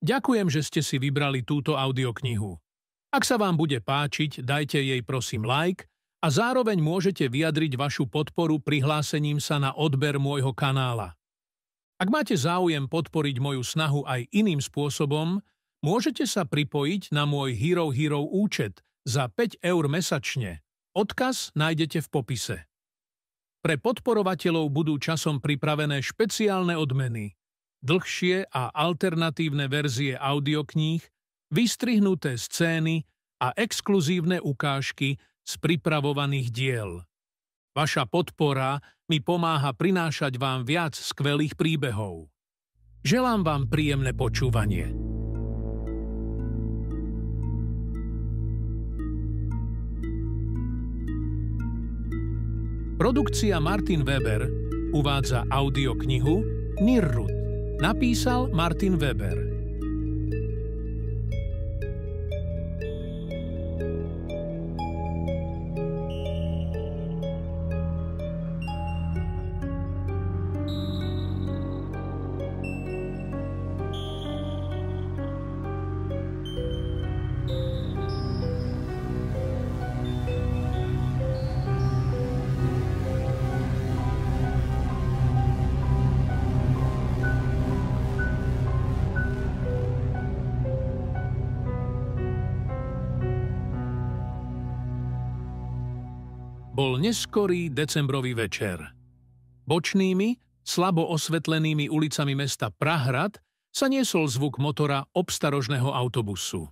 Ďakujem, že ste si vybrali túto audioknihu. Ak sa vám bude páčiť, dajte jej prosím like a zároveň môžete vyjadriť vašu podporu prihlásením sa na odber môjho kanála. Ak máte záujem podporiť moju snahu aj iným spôsobom, môžete sa pripojiť na môj Hero účet za 5 € mesačne. Odkaz nájdete v popise. Pre podporovateľov budú časom pripravené špeciálne odmeny, dlhšie a alternatívne verzie audiokníh, vystrihnuté scény a exkluzívne ukážky z pripravovaných diel. Vaša podpora mi pomáha prinášať vám viac skvelých príbehov. Želám vám príjemné počúvanie. Produkcia Martin Weber uvádza audioknihu Nirrut. Napísal Martin Weber. Bol neskorý decembrový večer. Bočnými, slabo osvetlenými ulicami mesta Prahrad sa niesol zvuk motora obstarožného autobusu.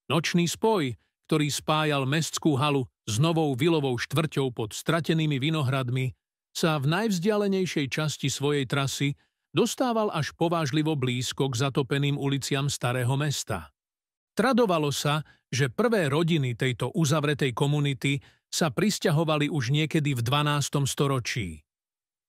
Nočný spoj, ktorý spájal mestskú halu s novou vilovou štvrťou pod stratenými vinohradmi, sa v najvzdialenejšej časti svojej trasy dostával až povážlivo blízko k zatopeným uliciam starého mesta. Tradovalo sa, že prvé rodiny tejto uzavretej komunity sa prisťahovali už niekedy v 12. storočí.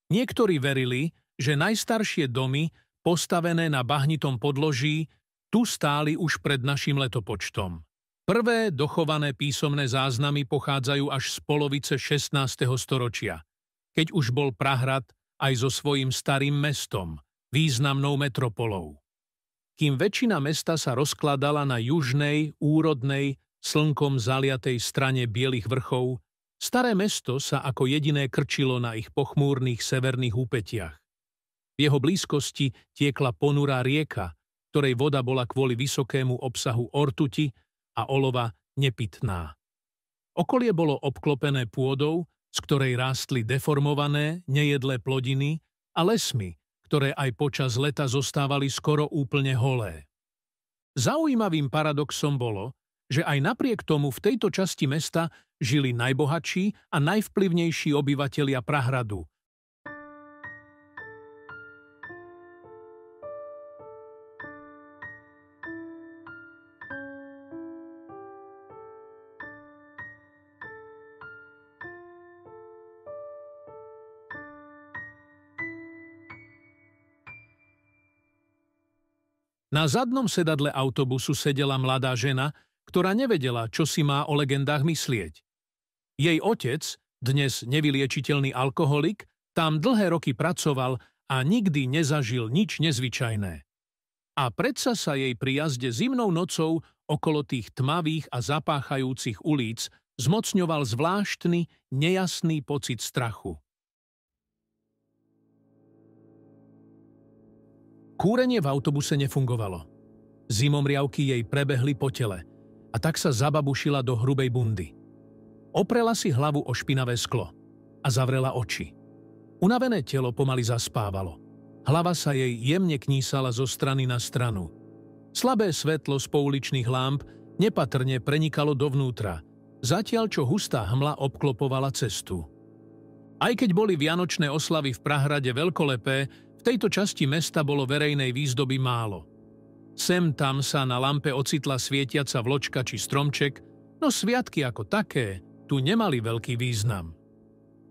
Niektorí verili, že najstaršie domy, postavené na bahnitom podloží, tu stáli už pred našim letopočtom. Prvé dochované písomné záznamy pochádzajú až z polovice 16. storočia, keď už bol Prahrad aj so svojím starým mestom, významnou metropolou. Kým väčšina mesta sa rozkladala na južnej, úrodnej, slnkom zaliatej strane bielých vrchov, staré mesto sa ako jediné krčilo na ich pochmúrnych severných úpetiach. V jeho blízkosti tiekla ponurá rieka, ktorej voda bola kvôli vysokému obsahu ortuti a olova nepitná. Okolie bolo obklopené pôdou, z ktorej rástli deformované, nejedlé plodiny a lesmi, ktoré aj počas leta zostávali skoro úplne holé. Zaujímavým paradoxom bolo, že aj napriek tomu v tejto časti mesta žili najbohatší a najvplyvnejší obyvatelia Prahradu. Na zadnom sedadle autobusu sedela mladá žena, ktorá nevedela, čo si má o legendách myslieť. Jej otec, dnes nevyliečiteľný alkoholik, tam dlhé roky pracoval a nikdy nezažil nič nezvyčajné. A predsa sa jej pri jazde zimnou nocou okolo tých tmavých a zapáchajúcich ulíc zmocňoval zvláštny, nejasný pocit strachu. Kúrenie v autobuse nefungovalo. Zimomriavky jej prebehli po tele a tak sa zababušila do hrubej bundy. Oprela si hlavu o špinavé sklo a zavrela oči. Unavené telo pomaly zaspávalo. Hlava sa jej jemne knísala zo strany na stranu. Slabé svetlo z pouličných lámp nepatrne prenikalo dovnútra, zatiaľ čo hustá hmla obklopovala cestu. Aj keď boli vianočné oslavy v Prahrade veľkolepé, v tejto časti mesta bolo verejnej výzdoby málo. Sem tam sa na lampe ocitla svietiaca vločka či stromček, no sviatky ako také tu nemali veľký význam.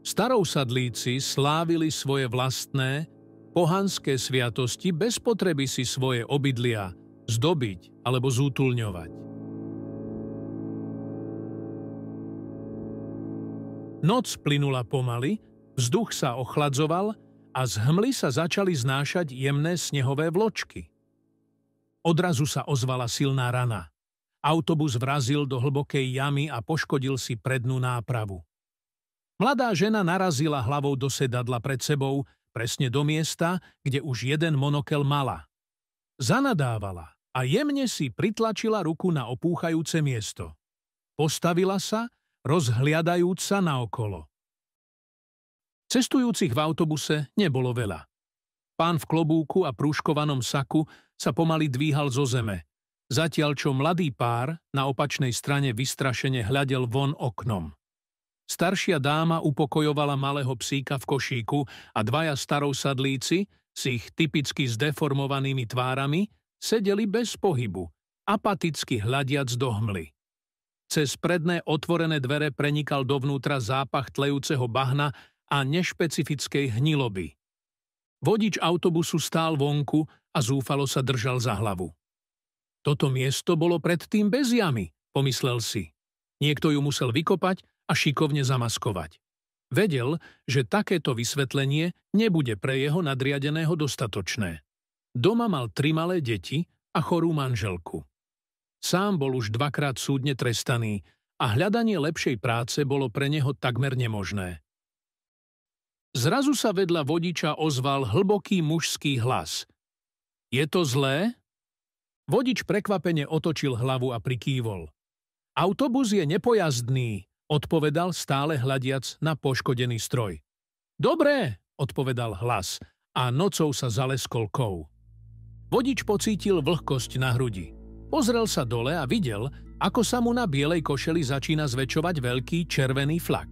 Starousadlíci slávili svoje vlastné, pohanské sviatosti bez potreby si svoje obydlia zdobiť alebo zútulňovať. Noc plynula pomaly, vzduch sa ochladzoval a z hmly sa začali znášať jemné snehové vločky. Odrazu sa ozvala silná rana. Autobus vrazil do hlbokej jamy a poškodil si prednú nápravu. Mladá žena narazila hlavou do sedadla pred sebou, presne do miesta, kde už jeden monokel mala. Zanadávala a jemne si pritlačila ruku na opúchajúce miesto. Postavila sa, rozhliadajúc sa naokolo. Cestujúcich v autobuse nebolo veľa. Pán v klobúku a prúškovanom saku sa pomaly dvíhal zo zeme, zatiaľ čo mladý pár na opačnej strane vystrašene hľadel von oknom. Staršia dáma upokojovala malého psíka v košíku a dvaja starousadlíci s ich typicky zdeformovanými tvárami sedeli bez pohybu, apaticky hľadiac do hmly. Cez predné otvorené dvere prenikal dovnútra zápach tlejúceho bahna a nešpecifickej hniloby. Vodič autobusu stál vonku a zúfalo sa držal za hlavu. Toto miesto bolo predtým bez jamy, pomyslel si. Niekto ju musel vykopať a šikovne zamaskovať. Vedel, že takéto vysvetlenie nebude pre jeho nadriadeného dostatočné. Doma mal 3 malé deti a chorú manželku. Sám bol už 2-krát súdne trestaný a hľadanie lepšej práce bolo pre neho takmer nemožné. Zrazu sa vedľa vodiča ozval hlboký mužský hlas. Je to zlé? Vodič prekvapene otočil hlavu a prikývol. Autobus je nepojazdný, odpovedal stále hľadiac na poškodený stroj. Dobré, odpovedal hlas a nocou sa zaleskol kov. Vodič pocítil vlhkosť na hrudi. Pozrel sa dole a videl, ako sa mu na bielej košeli začína zväčšovať veľký červený flak.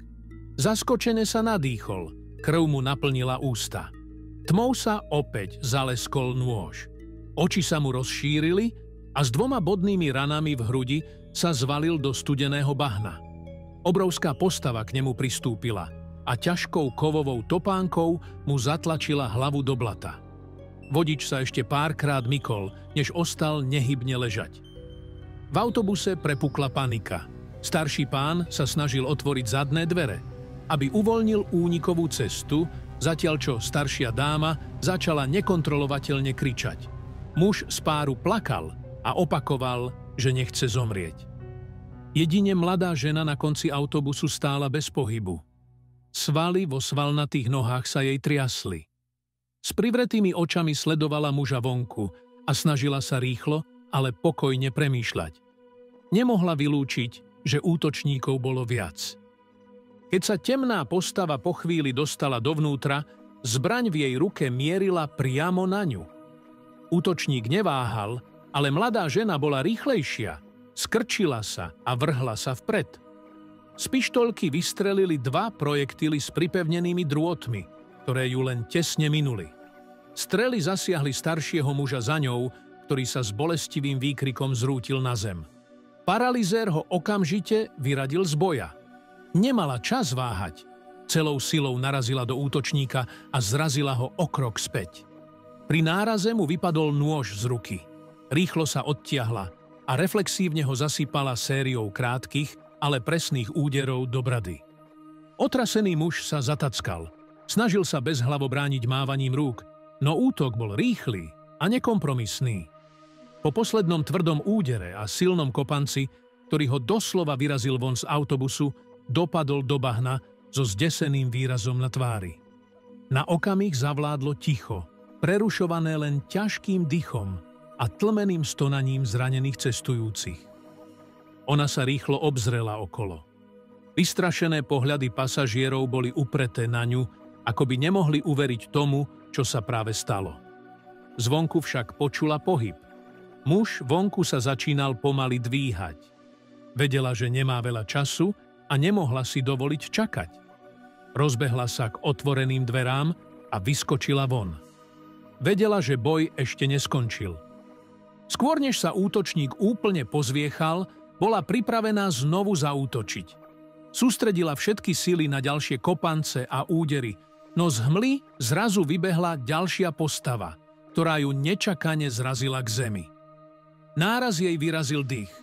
Zaskočene sa nadýchol. Krv mu naplnila ústa. Tmou sa opäť zaleskol nôž. Oči sa mu rozšírili a s 2 bodnými ranami v hrudi sa zvalil do studeného bahna. Obrovská postava k nemu pristúpila a ťažkou kovovou topánkou mu zatlačila hlavu do blata. Vodič sa ešte párkrát mykol, než ostal nehybne ležať. V autobuse prepukla panika. Starší pán sa snažil otvoriť zadné dvere, aby uvoľnil únikovú cestu, zatiaľ čo staršia dáma začala nekontrolovateľne kričať. Muž z páru plakal a opakoval, že nechce zomrieť. Jedine mladá žena na konci autobusu stála bez pohybu. Svaly vo svalnatých nohách sa jej triasli. S privretými očami sledovala muža vonku a snažila sa rýchlo, ale pokojne premýšľať. Nemohla vylúčiť, že útočníkov bolo viac. Keď sa temná postava po chvíli dostala dovnútra, zbraň v jej ruke mierila priamo na ňu. Útočník neváhal, ale mladá žena bola rýchlejšia. Skrčila sa a vrhla sa vpred. Z pištolky vystrelili 2 projektily s pripevnenými drôtmi, ktoré ju len tesne minuli. Strely zasiahli staršieho muža za ňou, ktorý sa s bolestivým výkrikom zrútil na zem. Paralizér ho okamžite vyradil z boja. Nemala čas váhať. Celou silou narazila do útočníka a zrazila ho o krok späť. Pri náraze mu vypadol nôž z ruky. Rýchlo sa odtiahla a reflexívne ho zasypala sériou krátkych, ale presných úderov do brady. Otrasený muž sa zatackal. Snažil sa bezhlavo brániť mávaním rúk, no útok bol rýchly a nekompromisný. Po poslednom tvrdom údere a silnom kopanci, ktorý ho doslova vyrazil von z autobusu, dopadol do bahna so zdeseným výrazom na tvári. Na okamih zavládlo ticho, prerušované len ťažkým dychom a tlmeným stonaním zranených cestujúcich. Ona sa rýchlo obzrela okolo. Vystrašené pohľady pasažierov boli upreté na ňu, ako by nemohli uveriť tomu, čo sa práve stalo. Zvonku však počula pohyb. Muž vonku sa začínal pomaly dvíhať. Vedela, že nemá veľa času a nemohla si dovoliť čakať. Rozbehla sa k otvoreným dverám a vyskočila von. Vedela, že boj ešte neskončil. Skôr než sa útočník úplne pozviechal, bola pripravená znovu zaútočiť. Sústredila všetky sily na ďalšie kopance a údery, no z hmly zrazu vybehla ďalšia postava, ktorá ju nečakane zrazila k zemi. Náraz jej vyrazil dých.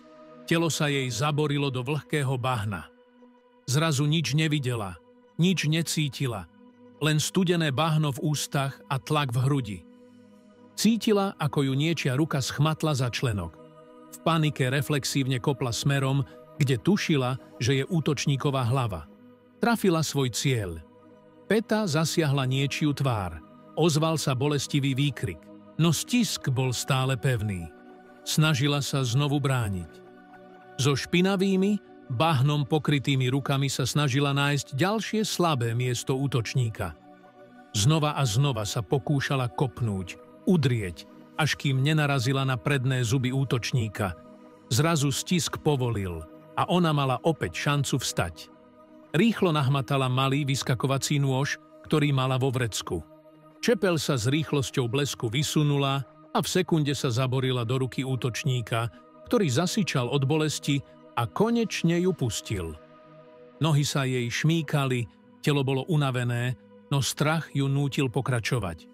Telo sa jej zaborilo do vlhkého bahna. Zrazu nič nevidela, nič necítila, len studené bahno v ústach a tlak v hrudi. Cítila, ako ju niečia ruka schmatla za členok. V panike reflexívne kopla smerom, kde tušila, že je útočníková hlava. Trafila svoj cieľ. Peta zasiahla niečiu tvár. Ozval sa bolestivý výkrik, no stisk bol stále pevný. Snažila sa znovu brániť. So špinavými, bahnom pokrytými rukami sa snažila nájsť ďalšie slabé miesto útočníka. Znova a znova sa pokúšala kopnúť, udrieť, až kým nenarazila na predné zuby útočníka. Zrazu stisk povolil a ona mala opäť šancu vstať. Rýchlo nahmatala malý vyskakovací nôž, ktorý mala vo vrecku. Čepel sa s rýchlosťou blesku vysunula a v sekunde sa zaborila do ruky útočníka, ktorý zasičal od bolesti a konečne ju pustil. Nohy sa jej šmýkali, telo bolo unavené, no strach ju nútil pokračovať.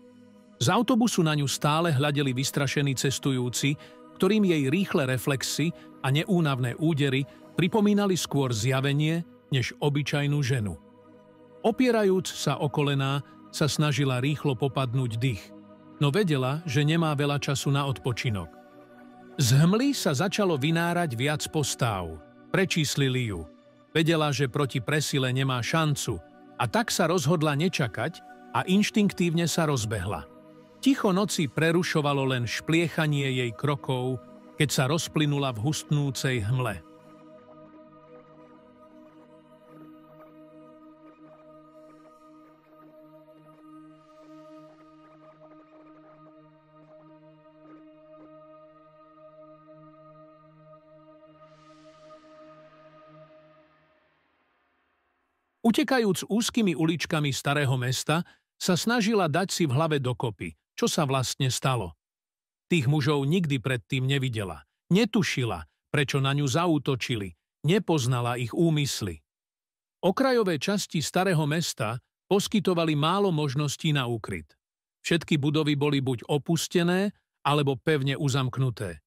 Z autobusu na ňu stále hľadeli vystrašení cestujúci, ktorým jej rýchle reflexy a neúnavné údery pripomínali skôr zjavenie než obyčajnú ženu. Opierajúc sa o kolená, sa snažila rýchlo popadnúť dých, no vedela, že nemá veľa času na odpočinok. Z hmly sa začalo vynárať viac postáv. Prečíslili ju. Vedela, že proti presile nemá šancu, a tak sa rozhodla nečakať a inštinktívne sa rozbehla. Ticho noci prerušovalo len špliechanie jej krokov, keď sa rozplynula v hustnúcej hmle. Utekajúc úzkymi uličkami starého mesta, sa snažila dať si v hlave dokopy, čo sa vlastne stalo. Tých mužov nikdy predtým nevidela, netušila, prečo na ňu zaútočili, nepoznala ich úmysly. Okrajové časti starého mesta poskytovali málo možností na úkryt. Všetky budovy boli buď opustené, alebo pevne uzamknuté.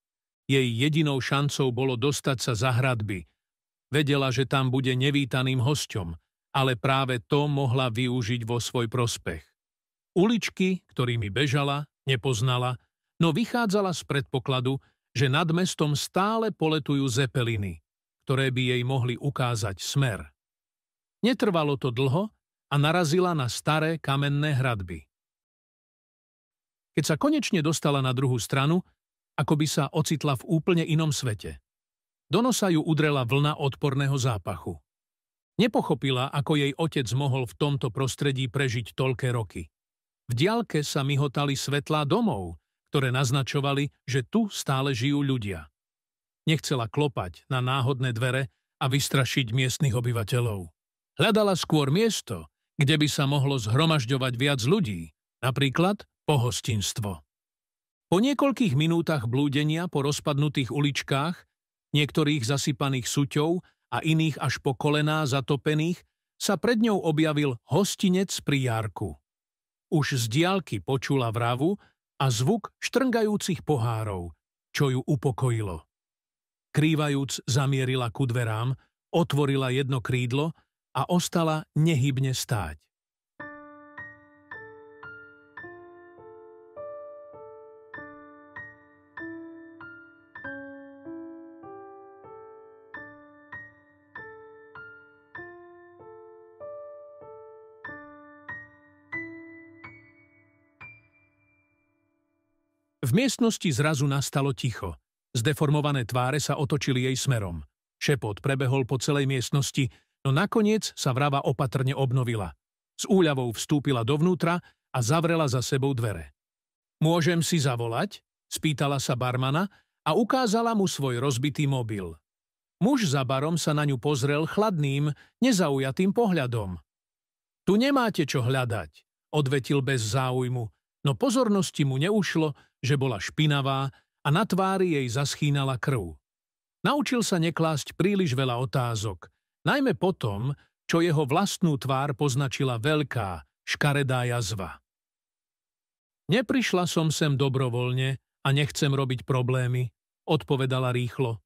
Jej jedinou šancou bolo dostať sa za hradby. Vedela, že tam bude nevítaným hosťom, ale práve to mohla využiť vo svoj prospech. Uličky, ktorými bežala, nepoznala, no vychádzala z predpokladu, že nad mestom stále poletujú zepeliny, ktoré by jej mohli ukázať smer. Netrvalo to dlho a narazila na staré kamenné hradby. Keď sa konečne dostala na druhú stranu, ako by sa ocitla v úplne inom svete. Do nosa ju udrela vlna odporného zápachu. Nepochopila, ako jej otec mohol v tomto prostredí prežiť toľké roky. V diaľke sa mihotali svetlá domov, ktoré naznačovali, že tu stále žijú ľudia. Nechcela klopať na náhodné dvere a vystrašiť miestnych obyvateľov. Hľadala skôr miesto, kde by sa mohlo zhromažďovať viac ľudí, napríklad pohostinstvo. Po niekoľkých minútach blúdenia po rozpadnutých uličkách, niektorých zasypaných suťou a iných až po kolená zatopených, sa pred ňou objavil hostinec pri járku. Už z diaľky počula vravu a zvuk štrngajúcich pohárov, čo ju upokojilo. Krývajúc zamierila ku dverám, otvorila jedno krídlo a ostala nehybne stáť. V miestnosti zrazu nastalo ticho. Zdeformované tváre sa otočili jej smerom. Šepot prebehol po celej miestnosti, no nakoniec sa vrava opatrne obnovila. S úľavou vstúpila dovnútra a zavrela za sebou dvere. Môžem si zavolať? Spýtala sa barmana a ukázala mu svoj rozbitý mobil. Muž za barom sa na ňu pozrel chladným, nezaujatým pohľadom. Tu nemáte čo hľadať, odvetil bez záujmu, no pozornosti mu neušlo, že bola špinavá a na tvári jej zaschínala krv. Naučil sa neklásť príliš veľa otázok, najmä po tom, čo jeho vlastnú tvár poznačila veľká, škaredá jazva. Neprišla som sem dobrovoľne a nechcem robiť problémy, odpovedala rýchlo.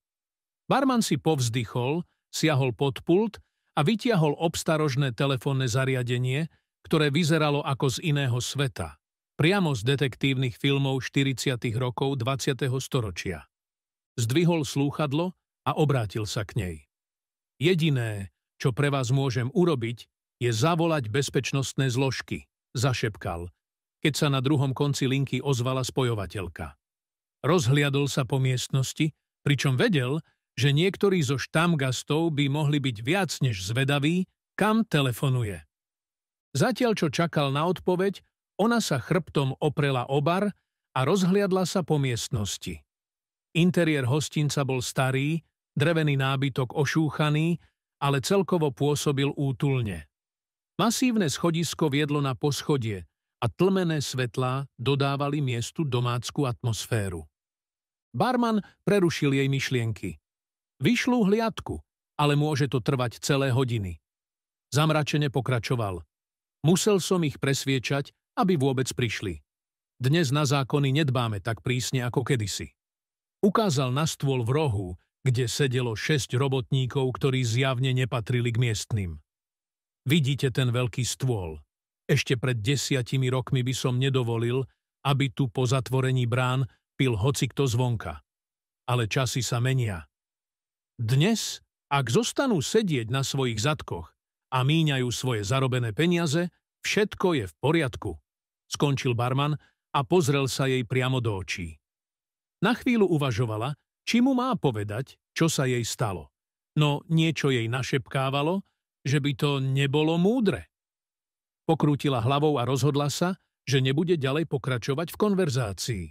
Barman si povzdychol, siahol pod pult a vytiahol obstarožné telefónne zariadenie, ktoré vyzeralo ako z iného sveta. priamo z detektívnych filmov 40. rokov 20. storočia. Zdvihol slúchadlo a obrátil sa k nej. Jediné, čo pre vás môžem urobiť, je zavolať bezpečnostné zložky, zašepkal, keď sa na druhom konci linky ozvala spojovateľka. Rozhliadol sa po miestnosti, pričom vedel, že niektorí zo štamgastov by mohli byť viac než zvedaví, kam telefonuje. Zatiaľ, čo čakal na odpoveď, ona sa chrbtom oprela o bar a rozhliadla sa po miestnosti. Interiér hostinca bol starý, drevený nábytok ošúchaný, ale celkovo pôsobil útulne. Masívne schodisko viedlo na poschodie a tlmené svetlá dodávali miestu domácku atmosféru. Barman prerušil jej myšlienky. Vyšlú hliadku, ale môže to trvať celé hodiny. Zamračene pokračoval. Musel som ich presviečať, aby vôbec prišli. Dnes na zákony nedbáme tak prísne ako kedysi. Ukázal na stôl v rohu, kde sedelo 6 robotníkov, ktorí zjavne nepatrili k miestnym. Vidíte ten veľký stôl? Ešte pred 10 rokmi by som nedovolil, aby tu po zatvorení brán pil hocikto zvonka. Ale časy sa menia. Dnes, ak zostanú sedieť na svojich zadkoch a míňajú svoje zarobené peniaze, všetko je v poriadku. Skončil barman a pozrel sa jej priamo do očí. Na chvíľu uvažovala, či mu má povedať, čo sa jej stalo. No niečo jej našepkávalo, že by to nebolo múdre. Pokrútila hlavou a rozhodla sa, že nebude ďalej pokračovať v konverzácii.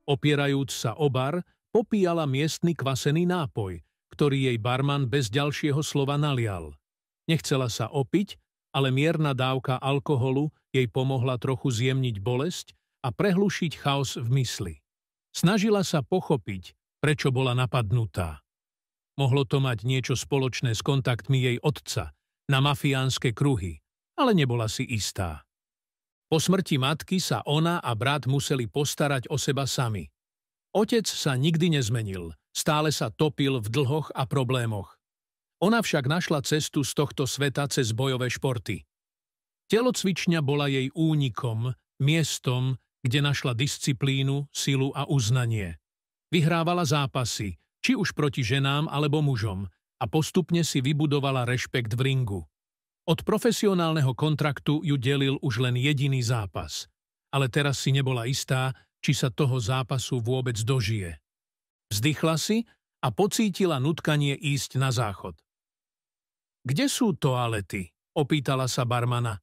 Opierajúc sa o bar, popíjala miestny kvasený nápoj, ktorý jej barman bez ďalšieho slova nalial. Nechcela sa opiť, ale mierna dávka alkoholu jej pomohla trochu zjemniť bolesť a prehlušiť chaos v mysli. Snažila sa pochopiť, prečo bola napadnutá. Mohlo to mať niečo spoločné s kontaktmi jej otca na mafiánske kruhy, ale nebola si istá. Po smrti matky sa ona a brat museli postarať o seba sami. Otec sa nikdy nezmenil, stále sa topil v dlhoch a problémoch. Ona však našla cestu z tohto sveta cez bojové športy. Telocvičňa bola jej únikom, miestom, kde našla disciplínu, silu a uznanie. Vyhrávala zápasy, či už proti ženám alebo mužom, a postupne si vybudovala rešpekt v ringu. Od profesionálneho kontraktu ju delil už len jediný zápas, ale teraz si nebola istá, či sa toho zápasu vôbec dožije. Vzdychla si a pocítila nutkanie ísť na záchod. Kde sú toalety? Opýtala sa barmana.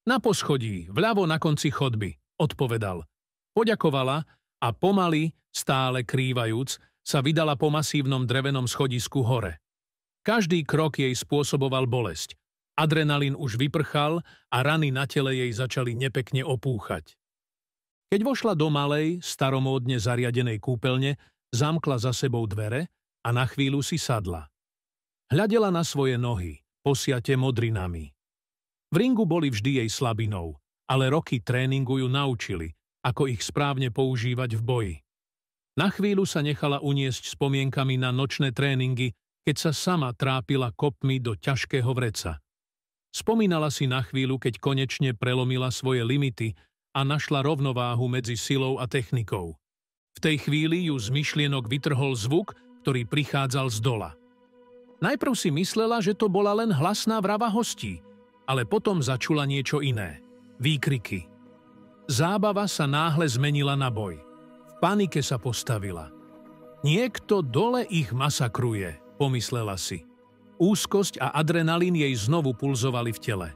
Na poschodí, vľavo na konci chodby, odpovedal. Poďakovala a pomaly, stále krývajúc, sa vydala po masívnom drevenom schodisku hore. Každý krok jej spôsoboval bolesť. Adrenalín už vyprchal a rany na tele jej začali nepekne opúchať. Keď vošla do malej, staromódne zariadenej kúpeľne, zamkla za sebou dvere a na chvíľu si sadla. Hľadela na svoje nohy, posiate modrinami. V ringu boli vždy jej slabinou, ale roky tréningu ju naučili, ako ich správne používať v boji. Na chvíľu sa nechala uniesť spomienkami na nočné tréningy, keď sa sama trápila kopmi do ťažkého vreca. Spomínala si na chvíľu, keď konečne prelomila svoje limity a našla rovnováhu medzi silou a technikou. V tej chvíli ju z myšlienok vytrhol zvuk, ktorý prichádzal z dola. Najprv si myslela, že to bola len hlasná vrava hostí, ale potom začula niečo iné. Výkriky. Zábava sa náhle zmenila na boj. V panike sa postavila. Niekto dole ich masakruje, pomyslela si. Úzkosť a adrenalín jej znovu pulzovali v tele.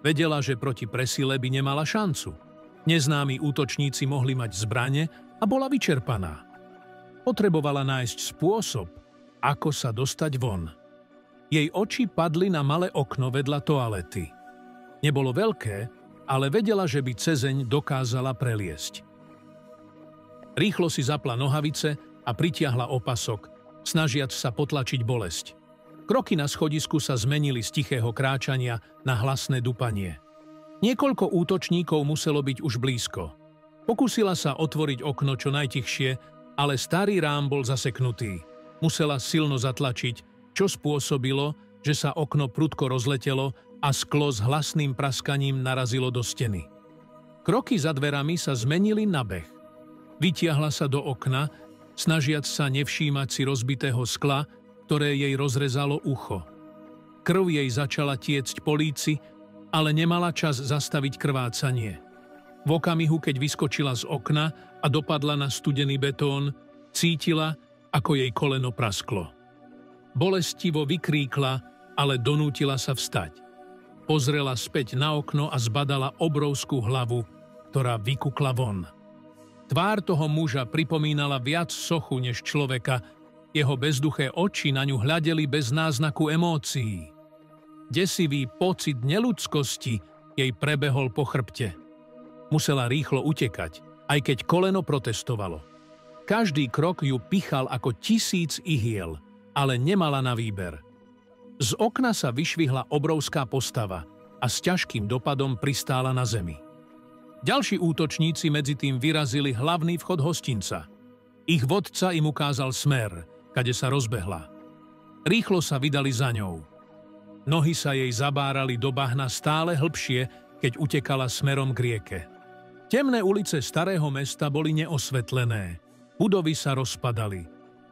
Vedela, že proti presile by nemala šancu. Neznámi útočníci mohli mať zbrane a bola vyčerpaná. Potrebovala nájsť spôsob, ako sa dostať von. Jej oči padli na malé okno vedľa toalety. Nebolo veľké, ale vedela, že by cezeň dokázala preliesť. Rýchlo si zapla nohavice a pritiahla opasok, snažiac sa potlačiť bolesť. Kroky na schodisku sa zmenili z tichého kráčania na hlasné dupanie. Niekoľko útočníkov muselo byť už blízko. Pokúsila sa otvoriť okno čo najtichšie, ale starý rám bol zaseknutý. Musela silno zatlačiť, čo spôsobilo, že sa okno prudko rozletelo a sklo s hlasným praskaním narazilo do steny. Kroky za dverami sa zmenili na beh. Vytiahla sa do okna, snažiac sa nevšímať si rozbitého skla, ktoré jej rozrezalo ucho. Krv jej začala tiecť po líci, ale nemala čas zastaviť krvácanie. V okamihu, keď vyskočila z okna a dopadla na studený betón, cítila, ako jej koleno prasklo. Bolestivo vykríkla, ale donútila sa vstať. Pozrela späť na okno a zbadala obrovskú hlavu, ktorá vykukla von. Tvár toho muža pripomínala viac sochu než človeka, jeho bezduché oči na ňu hľadeli bez náznaku emócií. Desivý pocit neľudskosti jej prebehol po chrbte. Musela rýchlo utekať, aj keď koleno protestovalo. Každý krok ju pichal ako 1000 ihiel, ale nemala na výber. Z okna sa vyšvihla obrovská postava a s ťažkým dopadom pristála na zemi. Ďalší útočníci medzi tým vyrazili hlavný vchod hostinca. Ich vodca im ukázal smer, kade sa rozbehla. Rýchlo sa vydali za ňou. Nohy sa jej zabárali do bahna stále hlbšie, keď utekala smerom k rieke. Temné ulice starého mesta boli neosvetlené. Budovy sa rozpadali.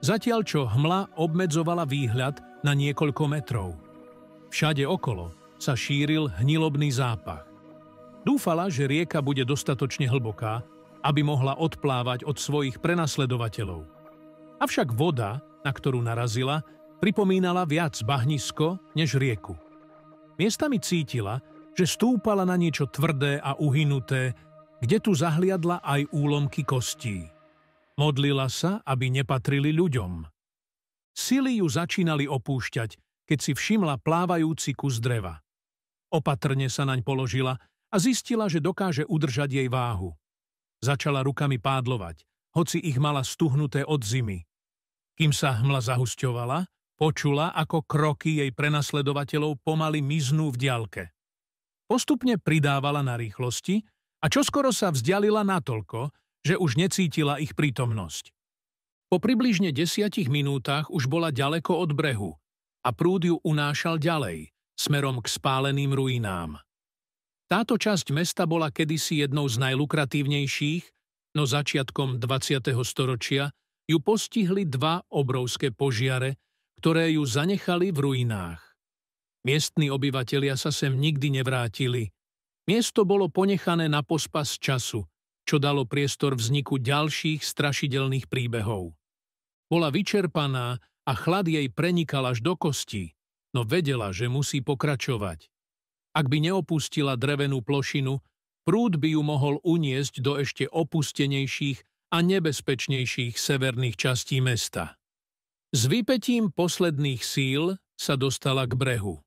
Zatiaľ čo hmla obmedzovala výhľad na niekoľko metrov. Všade okolo sa šíril hnilobný zápach. Dúfala, že rieka bude dostatočne hlboká, aby mohla odplávať od svojich prenasledovateľov. Avšak voda, na ktorú narazila, pripomínala viac bahnisko než rieku. Miestami cítila, že stúpala na niečo tvrdé a uhynuté, kde tu zahliadla aj úlomky kostí. Modlila sa, aby nepatrili ľuďom. Sily ju začínali opúšťať, keď si všimla plávajúci kus dreva. Opatrne sa naň položila a zistila, že dokáže udržať jej váhu. Začala rukami pádlovať, hoci ich mala stuhnuté od zimy. Kým sa hmla zahusťovala, počula, ako kroky jej prenasledovateľov pomaly miznú v diaľke. Postupne pridávala na rýchlosti a čoskoro sa vzdialila natoľko, že už necítila ich prítomnosť. Po približne 10 minútach už bola ďaleko od brehu a prúd ju unášal ďalej, smerom k spáleným ruinám. Táto časť mesta bola kedysi jednou z najlukratívnejších, no začiatkom 20. storočia ju postihli dva obrovské požiare, ktoré ju zanechali v ruinách. Miestni obyvatelia sa sem nikdy nevrátili. Miesto bolo ponechané na pospas času, čo dalo priestor vzniku ďalších strašidelných príbehov. Bola vyčerpaná a chlad jej prenikal až do kostí, no vedela, že musí pokračovať. Ak by neopustila drevenú plošinu, prúd by ju mohol uniesť do ešte opustenejších a nebezpečnejších severných častí mesta. S vypätím posledných síl sa dostala k brehu.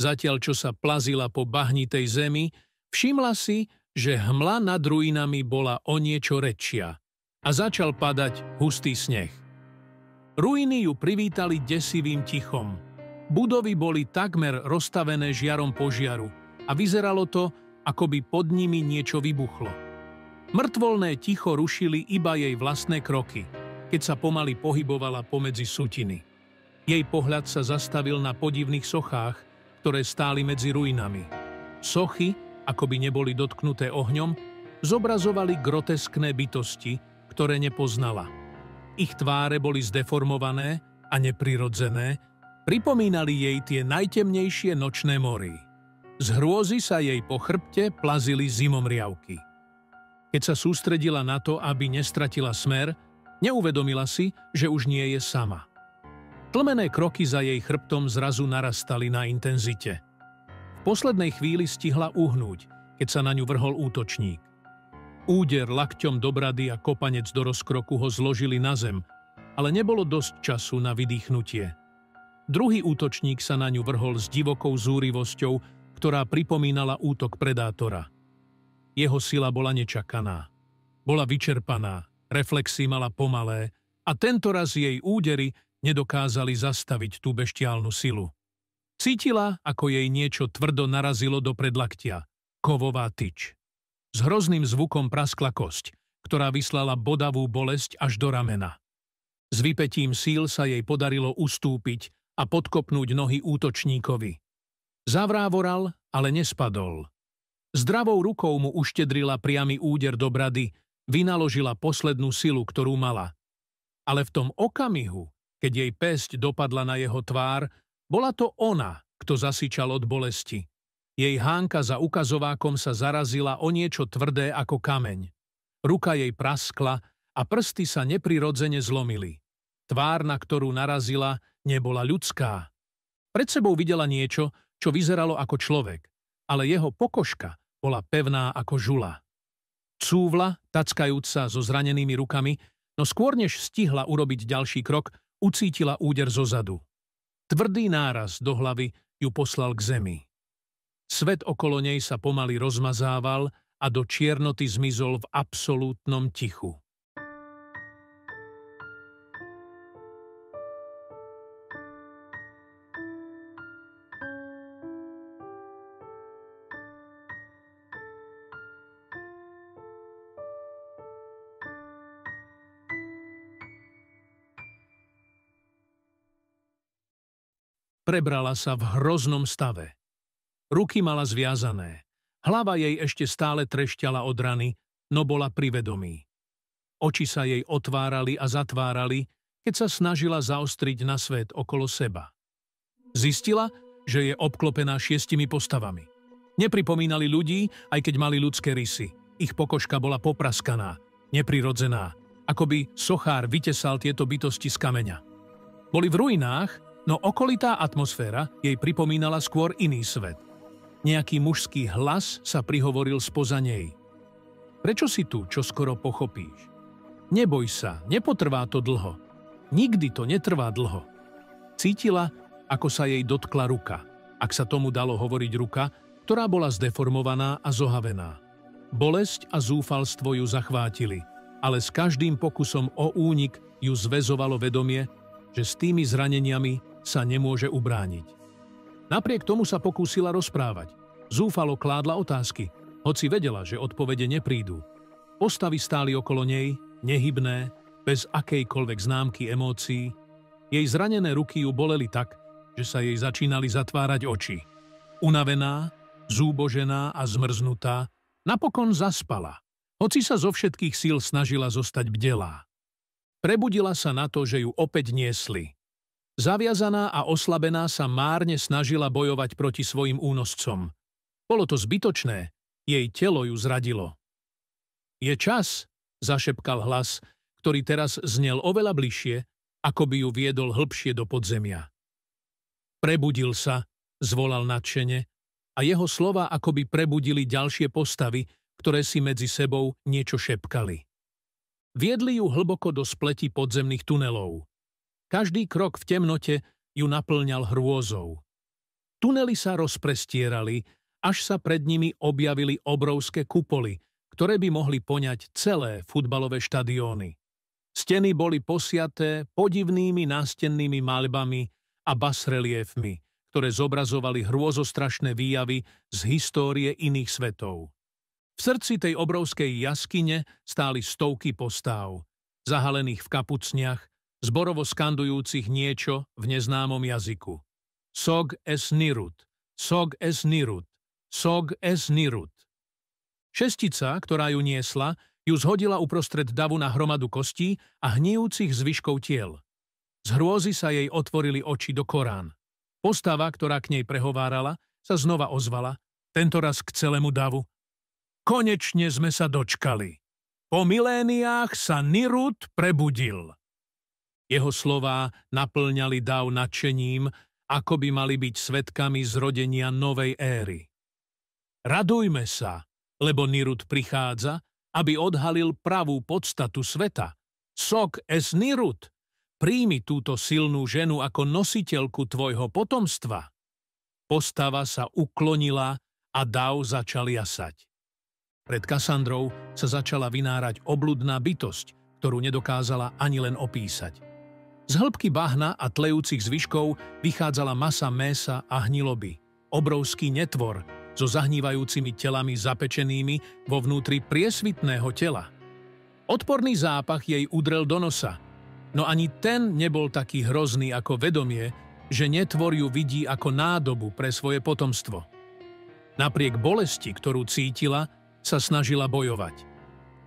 Zatiaľ, čo sa plazila po bahnitej zemi, všimla si, že hmla nad ruinami bola o niečo redšia a začal padať hustý sneh. Ruiny ju privítali desivým tichom. Budovy boli takmer rozstavené žiarom požiaru a vyzeralo to, ako by pod nimi niečo vybuchlo. Mŕtvolné ticho rušili iba jej vlastné kroky, keď sa pomaly pohybovala pomedzi sutiny. Jej pohľad sa zastavil na podivných sochách, ktoré stáli medzi ruinami. Sochy, ako by neboli dotknuté ohňom, zobrazovali groteskné bytosti, ktoré nepoznala. Ich tváre boli zdeformované a neprirodzené, pripomínali jej tie najtemnejšie nočné mory. Z hrôzy sa jej po chrbte plazili zimomriavky. Keď sa sústredila na to, aby nestratila smer, neuvedomila si, že už nie je sama. Tlmené kroky za jej chrbtom zrazu narastali na intenzite. V poslednej chvíli stihla uhnúť, keď sa na ňu vrhol útočník. Úder lakťom do brady a kopanec do rozkroku ho zložili na zem, ale nebolo dosť času na vydýchnutie. Druhý útočník sa na ňu vrhol s divokou zúrivosťou, ktorá pripomínala útok predátora. Jeho sila bola nečakaná. Bola vyčerpaná, reflexy mala pomalé a tentoraz jej údery nedokázali zastaviť tú beštiálnu silu. Cítila, ako jej niečo tvrdo narazilo do predlaktia. Kovová tyč. S hrozným zvukom praskla kosť, ktorá vyslala bodavú bolesť až do ramena. S vypätím síl sa jej podarilo ustúpiť a podkopnúť nohy útočníkovi. Zavrávoral, ale nespadol. Zdravou rukou mu uštedrila priamy úder do brady, vynaložila poslednú silu, ktorú mala. Ale v tom okamihu, keď jej päsť dopadla na jeho tvár, bola to ona, kto zasičal od bolesti. Jej hánka za ukazovákom sa zarazila o niečo tvrdé ako kameň. Ruka jej praskla a prsty sa neprirodzene zlomili. Tvár, na ktorú narazila, nebola ľudská. Pred sebou videla niečo, čo vyzeralo ako človek, ale jeho pokožka bola pevná ako žula. Cúvla, tackajúc sa so zranenými rukami, no skôr než stihla urobiť ďalší krok, ucítila úder zozadu. Tvrdý náraz do hlavy ju poslal k zemi. Svet okolo nej sa pomaly rozmazával a do čiernoty zmizol v absolútnom tichu. Prebrala sa v hroznom stave. Ruky mala zviazané. Hlava jej ešte stále trešťala od rany, no bola pri vedomí. Oči sa jej otvárali a zatvárali, keď sa snažila zaostriť na svet okolo seba. Zistila, že je obklopená 6 postavami. Nepripomínali ľudí, aj keď mali ľudské rysy. Ich pokožka bola popraskaná, neprirodzená, ako by sochár vytesal tieto bytosti z kameňa. Boli v ruinách, no okolitá atmosféra jej pripomínala skôr iný svet. Nejaký mužský hlas sa prihovoril spoza nej. Prečo si tu, čo skoro pochopíš? Neboj sa, nepotrvá to dlho. Nikdy to netrvá dlho. Cítila, ako sa jej dotkla ruka, ak sa tomu dalo hovoriť ruka, ktorá bola zdeformovaná a zohavená. Bolesť a zúfalstvo ju zachvátili, ale s každým pokusom o únik ju zväzovalo vedomie, že s tými zraneniami sa nemôže ubrániť. Napriek tomu sa pokúsila rozprávať. Zúfalo kládla otázky, hoci vedela, že odpovede neprídu. Postavy stáli okolo nej, nehybné, bez akejkoľvek známky emócií. Jej zranené ruky ju boleli tak, že sa jej začínali zatvárať oči. Unavená, zúbožená a zmrznutá, napokon zaspala, hoci sa zo všetkých síl snažila zostať bdelá. Prebudila sa na to, že ju opäť niesli. Zaviazaná a oslabená sa márne snažila bojovať proti svojim únoscom. Bolo to zbytočné, jej telo ju zradilo. Je čas, zašepkal hlas, ktorý teraz znel oveľa bližšie, ako by ju viedol hlbšie do podzemia. Prebudil sa, zvolal nadšene, a jeho slova akoby prebudili ďalšie postavy, ktoré si medzi sebou niečo šepkali. Viedli ju hlboko do spleti podzemných tunelov. Každý krok v temnote ju naplňal hrôzou. Tunely sa rozprestierali, až sa pred nimi objavili obrovské kupoly, ktoré by mohli poňať celé futbalové štadióny. Steny boli posiaté podivnými nástennými maľbami a basreliefmi, ktoré zobrazovali hrôzostrašné výjavy z histórie iných svetov. V srdci tej obrovskej jaskyne stáli stovky postáv, zahalených v kapucniach, zborovo skandujúcich niečo v neznámom jazyku. Sog es nirut, sog es nirut, sog es nirut. Šestica, ktorá ju niesla, ju zhodila uprostred davu na hromadu kostí a hnijúcich zvyškov tiel. Z hrôzy sa jej otvorili oči do Korán. Postava, ktorá k nej prehovárala, sa znova ozvala, tentoraz k celému davu. Konečne sme sa dočkali. Po miléniách sa Nirut prebudil. Jeho slová naplňali dav nadšením, ako by mali byť svedkami zrodenia novej éry. Radujme sa, lebo Nirut prichádza, aby odhalil pravú podstatu sveta. Sog es Nirut, príjmi túto silnú ženu ako nositeľku tvojho potomstva. Postava sa uklonila a dav začal jasať. Pred Kassandrou sa začala vynárať obludná bytosť, ktorú nedokázala ani len opísať. Z hĺbky bahna a tlejúcich zvyškov vychádzala masa mäsa a hniloby. Obrovský netvor so zahnívajúcimi telami zapečenými vo vnútri priesvitného tela. Odporný zápach jej udrel do nosa, no ani ten nebol taký hrozný ako vedomie, že netvor ju vidí ako nádobu pre svoje potomstvo. Napriek bolesti, ktorú cítila, sa snažila bojovať.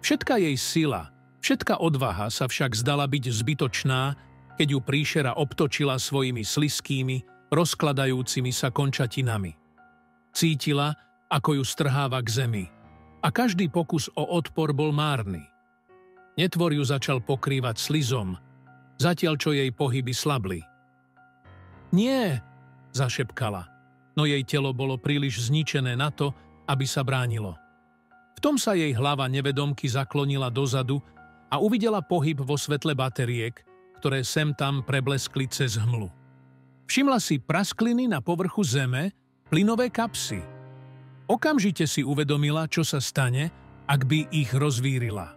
Všetka jej sila, všetka odvaha sa však zdala byť zbytočná, keď ju príšera obtočila svojimi sliskými, rozkladajúcimi sa končatinami. Cítila, ako ju strháva k zemi, a každý pokus o odpor bol márny. Netvor ju začal pokrývať slizom, zatiaľ čo jej pohyby slabli. Nie, zašepkala, no jej telo bolo príliš zničené na to, aby sa bránilo. V tom sa jej hlava nevedomky zaklonila dozadu a uvidela pohyb vo svetle batériek, ktoré sem tam prebleskli cez hmlu. Všimla si praskliny na povrchu zeme, plynové kapsy. Okamžite si uvedomila, čo sa stane, ak by ich rozvírila.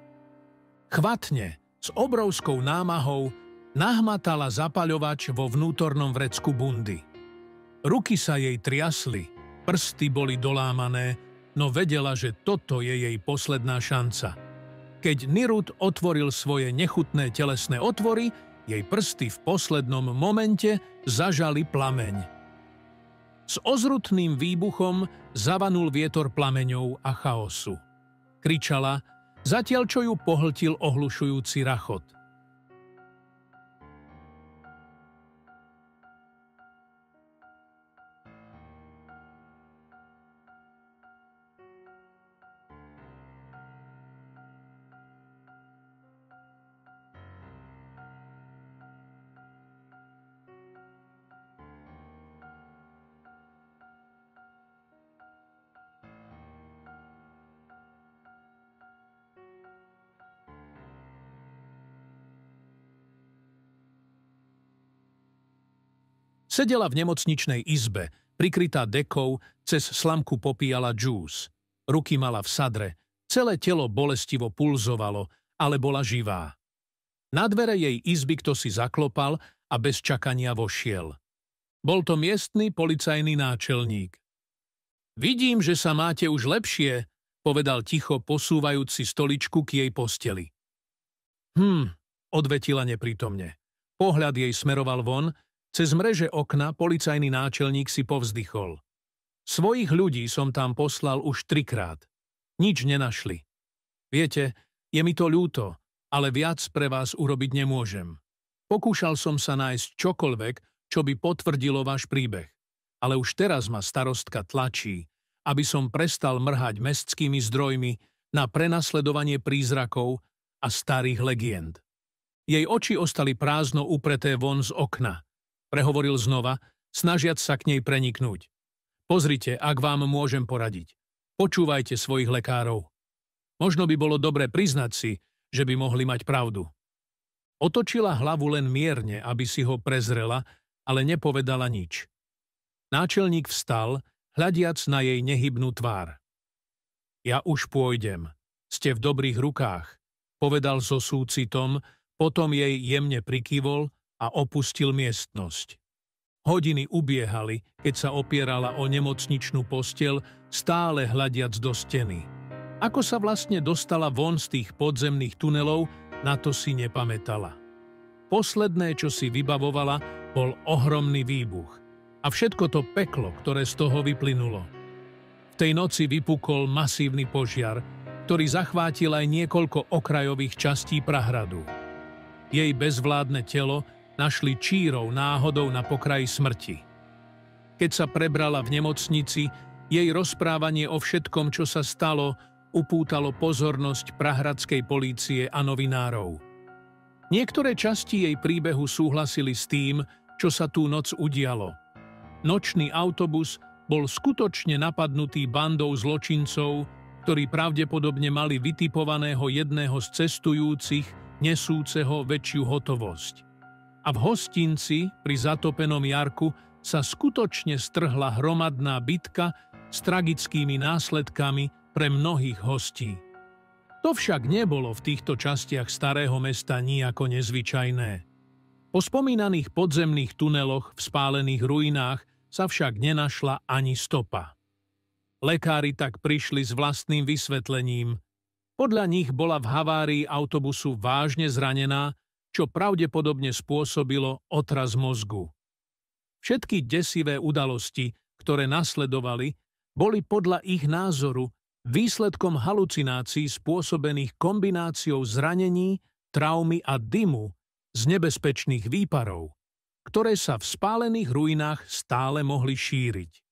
Chvatne, s obrovskou námahou, nahmatala zapaľovač vo vnútornom vrecku bundy. Ruky sa jej triasli, prsty boli dolámané, no vedela, že toto je jej posledná šanca. Keď Nirud otvoril svoje nechutné telesné otvory, jej prsty v poslednom momente zažali plameň. S ozrutným výbuchom zavanul vietor plameňov a chaosu. Kričala, zatiaľ čo ju pohltil ohlušujúci rachot. Sedela v nemocničnej izbe, prikrytá dekou, cez slamku popíjala džús. Ruky mala v sadre, celé telo bolestivo pulzovalo, ale bola živá. Na dvere jej izby kto si zaklopal a bez čakania vošiel. Bol to miestny policajný náčelník. Vidím, že sa máte už lepšie, povedal ticho, posúvajúci stoličku k jej posteli. Odvetila neprítomne. Pohľad jej smeroval von. Cez mreže okna policajný náčelník si povzdychol. Svojich ľudí som tam poslal už 3-krát. Nič nenašli. Viete, je mi to ľúto, ale viac pre vás urobiť nemôžem. Pokúšal som sa nájsť čokoľvek, čo by potvrdilo váš príbeh. Ale už teraz ma starostka tlačí, aby som prestal mrhať mestskými zdrojmi na prenasledovanie prízrakov a starých legend. Jej oči ostali prázdno upreté von z okna. Prehovoril znova, snažiac sa k nej preniknúť. Pozrite, ak vám môžem poradiť. Počúvajte svojich lekárov. Možno by bolo dobre priznať si, že by mohli mať pravdu. Otočila hlavu len mierne, aby si ho prezrela, ale nepovedala nič. Náčelník vstal, hľadiac na jej nehybnú tvár. Ja už pôjdem. Ste v dobrých rukách, povedal so súcitom, potom jej jemne prikývol a opustil miestnosť. Hodiny ubiehali, keď sa opierala o nemocničnú posteľ, stále hľadiac do steny. Ako sa vlastne dostala von z tých podzemných tunelov, na to si nepamätala. Posledné, čo si vybavovala, bol ohromný výbuch. A všetko to peklo, ktoré z toho vyplynulo. V tej noci vypukol masívny požiar, ktorý zachvátil aj niekoľko okrajových častí Prahradu. Jej bezvládne telo našli čírou náhodou na pokraji smrti. Keď sa prebrala v nemocnici, jej rozprávanie o všetkom, čo sa stalo, upútalo pozornosť prahradskej polície a novinárov. Niektoré časti jej príbehu súhlasili s tým, čo sa tú noc udialo. Nočný autobus bol skutočne napadnutý bandou zločincov, ktorí pravdepodobne mali vytipovaného jedného z cestujúcich, nesúceho väčšiu hotovosť. A v hostinci pri zatopenom jarku sa skutočne strhla hromadná bitka s tragickými následkami pre mnohých hostí. To však nebolo v týchto častiach starého mesta nijako nezvyčajné. Po spomínaných podzemných tuneloch v spálených ruinách sa však nenašla ani stopa. Lekári tak prišli s vlastným vysvetlením. Podľa nich bola v havárii autobusu vážne zranená, čo pravdepodobne spôsobilo otras mozgu. Všetky desivé udalosti, ktoré nasledovali, boli podľa ich názoru výsledkom halucinácií spôsobených kombináciou zranení, traumy a dymu z nebezpečných výparov, ktoré sa v spálených ruinách stále mohli šíriť.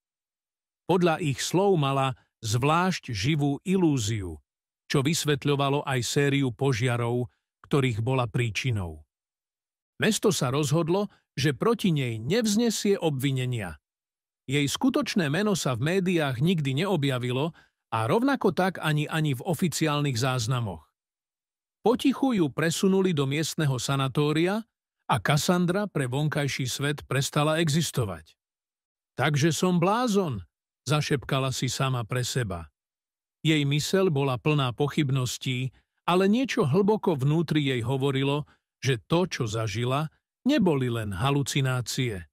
Podľa ich slov mala zvlášť živú ilúziu, čo vysvetľovalo aj sériu požiarov, ktorých bola príčinou. Mesto sa rozhodlo, že proti nej nevznesie obvinenia. Jej skutočné meno sa v médiách nikdy neobjavilo a rovnako tak ani v oficiálnych záznamoch. Potichu ju presunuli do miestneho sanatória a Cassandra pre vonkajší svet prestala existovať. Takže som blázon, zašepkala si sama pre seba. Jej myseľ bola plná pochybností, ale niečo hlboko vnútri jej hovorilo, že to, čo zažila, neboli len halucinácie.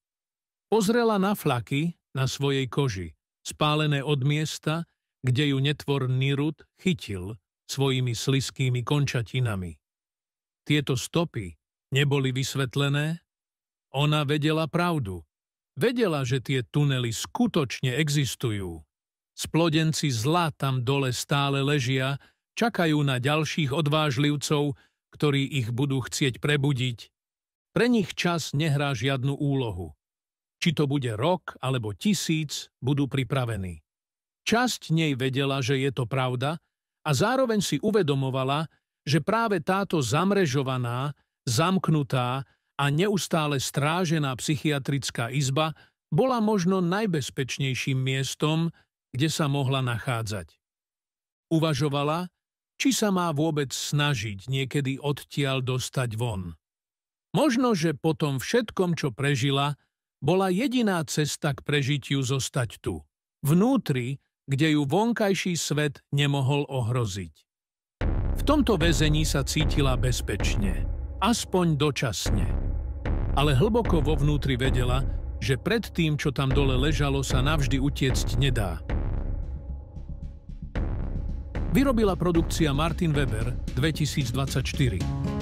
Pozrela na flaky na svojej koži, spálené od miesta, kde ju netvor Nirut chytil svojimi sliskými končatinami. Tieto stopy neboli vysvetlené? Ona vedela pravdu. Vedela, že tie tunely skutočne existujú. Splodenci zla tam dole stále ležia, čakajú na ďalších odvážlivcov, ktorí ich budú chcieť prebudiť. Pre nich čas nehrá žiadnu úlohu. Či to bude rok alebo 1000, budú pripravení. Časť nej vedela, že je to pravda, a zároveň si uvedomovala, že práve táto zamrežovaná, zamknutá a neustále strážená psychiatrická izba bola možno najbezpečnejším miestom, kde sa mohla nachádzať. Uvažovala, či sa má vôbec snažiť niekedy odtiaľ dostať von. Možno, že po tom všetkom, čo prežila, bola jediná cesta k prežitiu zostať tu, vnútri, kde ju vonkajší svet nemohol ohroziť. V tomto väzení sa cítila bezpečne, aspoň dočasne. Ale hlboko vo vnútri vedela, že pred tým, čo tam dole ležalo, sa navždy utiecť nedá. Vyrobila produkcia Martin Weber 2024.